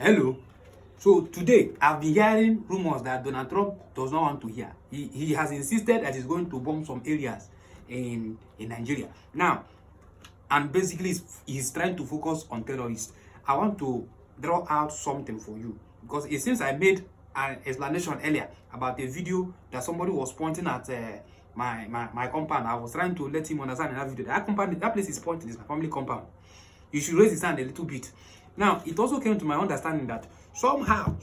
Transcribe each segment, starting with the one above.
Hello. So today, I've been hearing rumors that Donald Trump does not want to hear. He has insisted that he's going to bomb some areas in Nigeria. Now, and basically he's trying to focus on terrorists. I want to draw out something for you because it seems I made an explanation earlier about a video that somebody was pointing at my compound. I was trying to let him understand in that video. That compound, that place is pointing is my family compound. You should raise his hand a little bit. Now, it also came to my understanding that somehow,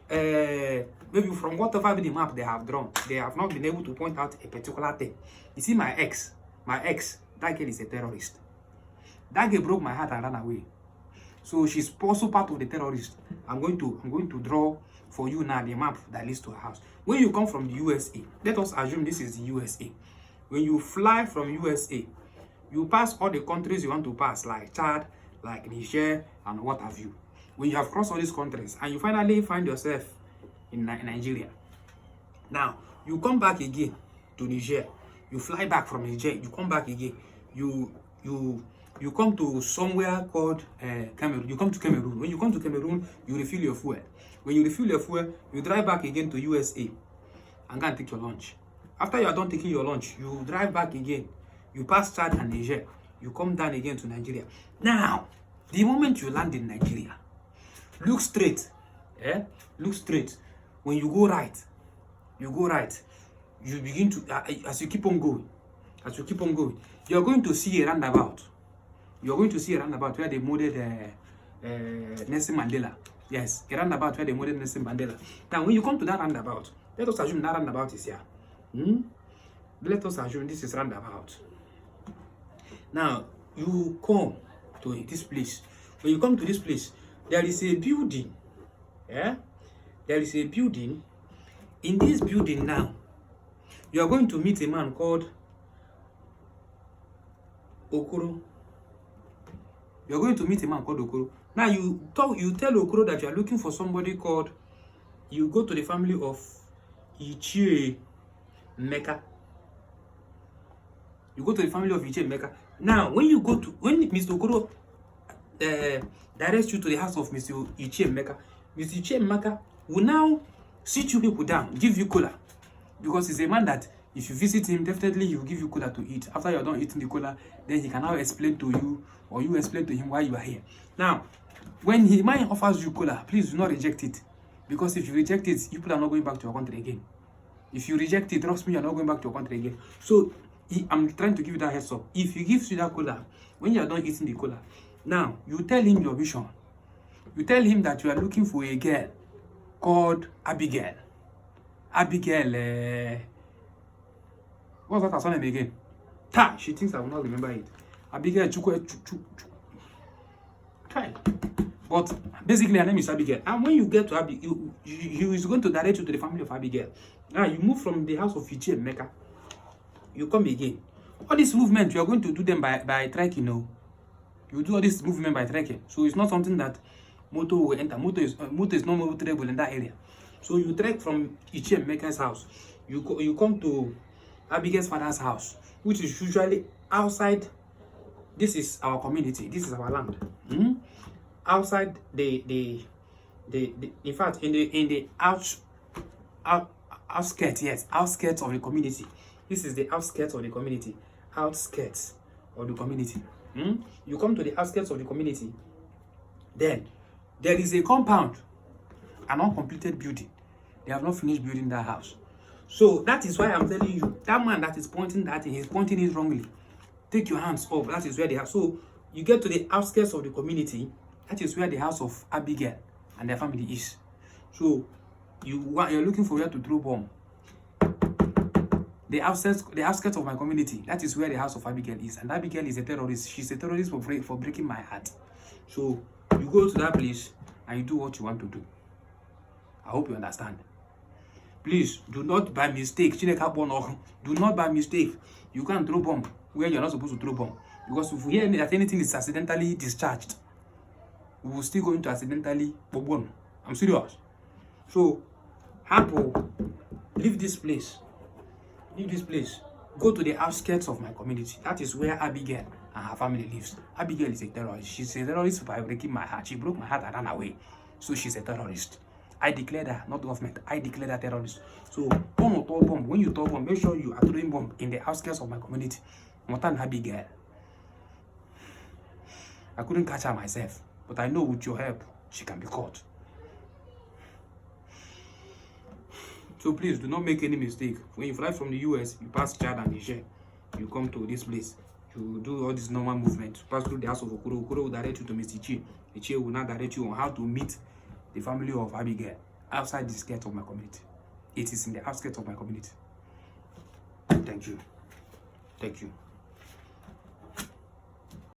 maybe from whatever the map they have drawn, they have not been able to point out a particular thing. You see, my ex, that girl is a terrorist. That girl broke my heart and ran away. So she's also part of the terrorists. I'm going to draw for you now the map that leads to her house. When you come from the USA, let us assume this is the USA. When you fly from USA, you pass all the countries you want to pass, like Chad, like Niger, and what have you. When you have crossed all these countries, and you finally find yourself in Nigeria. Now, you come back again to Niger. You fly back from Niger, you come back again. You come to somewhere called Cameroon. You come to Cameroon. When you come to Cameroon, you refill your fuel. When you refill your fuel, you drive back again to USA and go and take your lunch. After you are done taking your lunch, you drive back again. You pass Chad and Niger. You come down again to Nigeria. Now, the moment you land in Nigeria, look straight. Look straight. When you go right, you begin to, as you keep on going, you're going to see a roundabout. You're going to see a roundabout where they molded Nelson Mandela. Yes, a roundabout where they molded Nelson Mandela. Now, when you come to that roundabout, let us assume that roundabout is here. Let us assume this is roundabout. Now, you come to this place. When you come to this place, there is a building. There is a building. In this building now, you are going to meet a man called Okoro. You're going to meet a man called Okoro. Now you tell Okoro that you are looking for somebody called, you go to the family of Ichie Meka. You go to the family of Ichie Meka. Now, when Mr. Okoro directs you to the house of Mr. Ichie Meka will now sit you people down, give you cola. Because he's a man that if you visit him, definitely he will give you cola to eat. After you're done eating the cola, then he can now explain to you, or you explain to him why you are here. Now, when he might offers you cola, please do not reject it. Because if you reject it, people are not going back to your country again. If you reject it, trust me, you're not going back to your country again. So, I'm trying to give you that heads up. If he gives you that cola, when you are done eating the cola, now, you tell him your vision. You tell him that you are looking for a girl called Abigail. What's that her name again? She thinks I will not remember it. Abigail But basically her name is Abigail. And when you get to Abigail, he is going to direct you to the family of Abigail. Now you move from the house of Ichie Meka. You come again. All this movement, you are going to do them by trekking, no? You do all this movement by trekking. So it's not something that motor will enter. Motor is not motorable in that area. So you trek from Ichie Meka's house. You come to Abigail's father's house, which is usually outside. This is our community. This is our land. Outside in fact, in the outskirts, yes, outskirts of the community. This is the outskirts of the community. Outskirts of the community. You come to the outskirts of the community. Then there is a compound, an uncompleted building. They have not finished building that house. So that is why I'm telling you, that man that is pointing that thing, he's pointing it wrongly. Take your hands off. That is where they are. So you get to the outskirts of the community. That is where the house of Abigail and their family is. So you're looking for where to throw bomb. The outskirts of my community. That is where the house of Abigail is. And Abigail is a terrorist. She's a terrorist for breaking my heart. So you go to that place and you do what you want to do. I hope you understand. Please, do not by mistake. Do not by mistake. You can't throw bomb where you're not supposed to throw bomb. Because if we hear that anything is accidentally discharged, we will still going to accidentally bomb. I'm serious. So, Hapo, leave this place. Leave this place. Go to the outskirts of my community. That is where Abigail and her family lives. Abigail is a terrorist. She's a terrorist by breaking my heart. She broke my heart and ran away. So she's a terrorist. I declare that, not government. I declare that terrorist. So when you talk bomb, make sure you are throwing bomb in the outskirts of my community. Motan Abigail. I couldn't catch her myself, but I know with your help, she can be caught. So please do not make any mistake. When you fly from the US, you pass Chad and Niger, you come to this place, you do all this normal movement, pass through the house of Okoro. Okoro will direct you to Mr. Chi. The Chi will now direct you on how to meet the family of Abigail outside the skirt of my community. It is in the outskirts of my community. Thank you. Thank you.